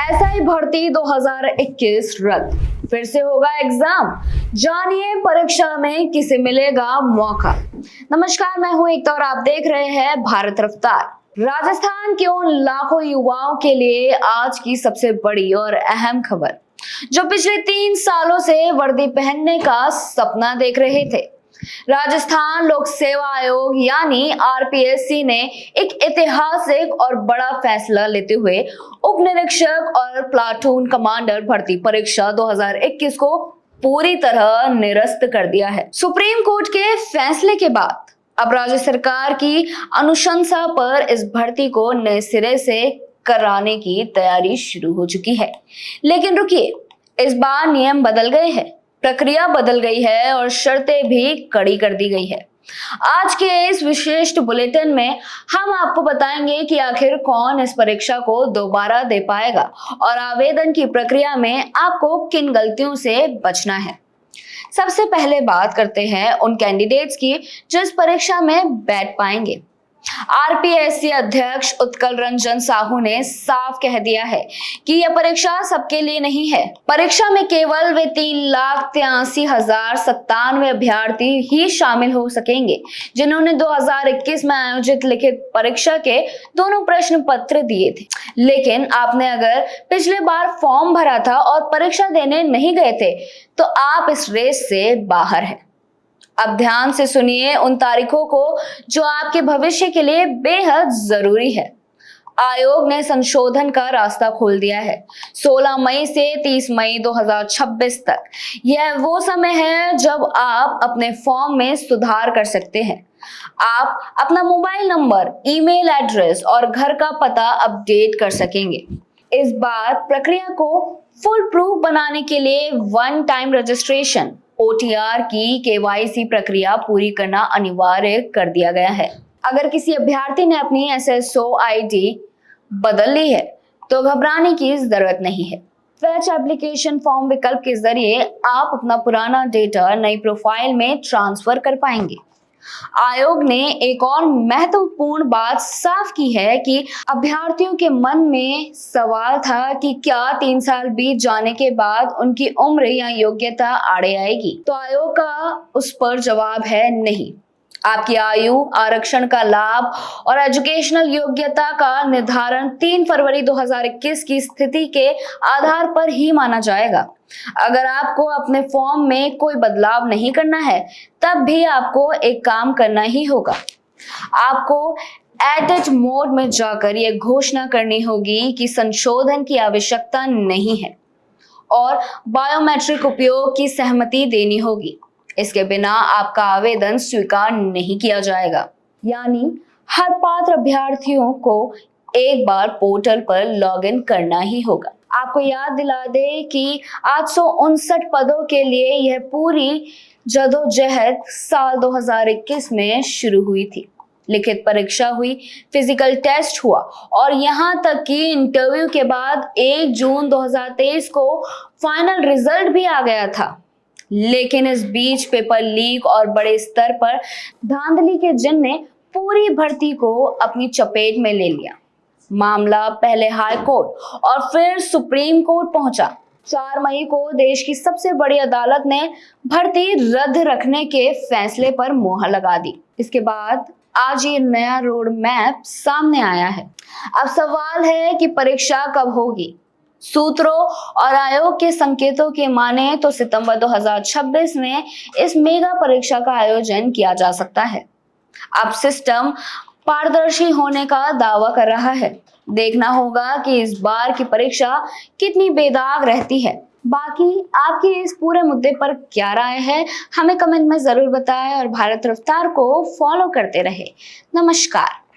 SI भर्ती 2021 रद्द, फिर से होगा एग्जाम। जानिए परीक्षा में किसे मिलेगा मौका। नमस्कार, मैं हूं एकता और आप देख रहे हैं भारत रफ्तार। राजस्थान के उन लाखों युवाओं के लिए आज की सबसे बड़ी और अहम खबर, जो पिछले 3 सालों से वर्दी पहनने का सपना देख रहे थे। राजस्थान लोक सेवा आयोग यानी आरपीएससी ने एक ऐतिहासिक और बड़ा फैसला लेते हुए उप निरीक्षक और प्लाटून कमांडर भर्ती परीक्षा 2021 को पूरी तरह निरस्त कर दिया है। सुप्रीम कोर्ट के फैसले के बाद अब राज्य सरकार की अनुशंसा पर इस भर्ती को नए सिरे से कराने की तैयारी शुरू हो चुकी है। लेकिन रुकिए, इस बार नियम बदल गए हैं, प्रक्रिया बदल गई है और शर्तें भी कड़ी कर दी गई है। आज के इस विशेष बुलेटिन में हम आपको बताएंगे कि आखिर कौन इस परीक्षा को दोबारा दे पाएगा और आवेदन की प्रक्रिया में आपको किन गलतियों से बचना है। सबसे पहले बात करते हैं उन कैंडिडेट्स की जो इस परीक्षा में बैठ पाएंगे। आरपीएससी अध्यक्ष उत्कल रंजन साहू ने साफ कह दिया है कि यह परीक्षा सबके लिए नहीं है। परीक्षा में केवल वे 3,83,097 अभ्यर्थी ही शामिल हो सकेंगे जिन्होंने 2021 में आयोजित लिखित परीक्षा के दोनों प्रश्न पत्र दिए थे। लेकिन आपने अगर पिछले बार फॉर्म भरा था और परीक्षा देने नहीं गए थे तो आप इस रेस से बाहर हैं। अब ध्यान से सुनिए उन तारीखों को जो आपके भविष्य के लिए बेहद जरूरी है। आयोग ने संशोधन का रास्ता खोल दिया है। 16 मई से 30 मई 2026 तक यह वो समय है जब आप अपने फॉर्म में सुधार कर सकते हैं। आप अपना मोबाइल नंबर, ईमेल एड्रेस और घर का पता अपडेट कर सकेंगे। इस बार प्रक्रिया को फुल प्रूफ बनाने के लिए वन टाइम रजिस्ट्रेशन OTR की KYC प्रक्रिया पूरी करना अनिवार्य कर दिया गया है। अगर किसी अभ्यर्थी ने अपनी SSO ID बदल ली है तो घबराने की जरूरत नहीं है। फैच एप्लीकेशन फॉर्म विकल्प के जरिए आप अपना पुराना डेटा नई प्रोफाइल में ट्रांसफर कर पाएंगे। आयोग ने एक और महत्वपूर्ण बात साफ की है कि अभ्यर्थियों के मन में सवाल था कि क्या 3 साल बीत जाने के बाद उनकी उम्र या योग्यता आड़े आएगी, तो आयोग का उस पर जवाब है नहीं। आपकी आयु, आरक्षण का लाभ और एजुकेशनल योग्यता का निर्धारण 3 फरवरी 2021 की स्थिति के आधार पर ही माना जाएगा। अगर आपको अपने फॉर्म में कोई बदलाव नहीं करना है तब भी आपको एक काम करना ही होगा। आपको एडिट मोड में जाकर यह घोषणा करनी होगी कि संशोधन की आवश्यकता नहीं है और बायोमेट्रिक उपयोग की सहमति देनी होगी। इसके बिना आपका आवेदन स्वीकार नहीं किया जाएगा। यानी हर पात्र अभ्यर्थियों को एक बार पोर्टल पर लॉगिन करना ही होगा। आपको याद दिला दे कि 859 पदों के लिए यह पूरी जदोजहद साल 2021 में शुरू हुई थी। लिखित परीक्षा हुई, फिजिकल टेस्ट हुआ और यहां तक कि इंटरव्यू के बाद 1 जून 2023 को फाइनल रिजल्ट भी आ गया था। लेकिन इस बीच पेपर लीक और बड़े स्तर पर धांधली के जिन ने पूरी भर्ती को अपनी चपेट में ले लिया। मामला पहले हाई कोर्ट और फिर सुप्रीम कोर्ट पहुंचा। 4 मई को देश की सबसे बड़ी अदालत ने भर्ती रद्द रखने के फैसले पर मोहर लगा दी। इसके बाद आज ये नया रोड मैप सामने आया है। अब सवाल है कि परीक्षा कब होगी। सूत्रों और आयोग के संकेतों के माने तो सितंबर 2026 में इस मेगा परीक्षा का आयोजन किया जा सकता है। अब सिस्टम पारदर्शी होने का दावा कर रहा है। देखना होगा कि इस बार की परीक्षा कितनी बेदाग रहती है। बाकी आपकी इस पूरे मुद्दे पर क्या राय है, हमें कमेंट में जरूर बताएं और भारत रफ्तार को फॉलो करते रहे। नमस्कार।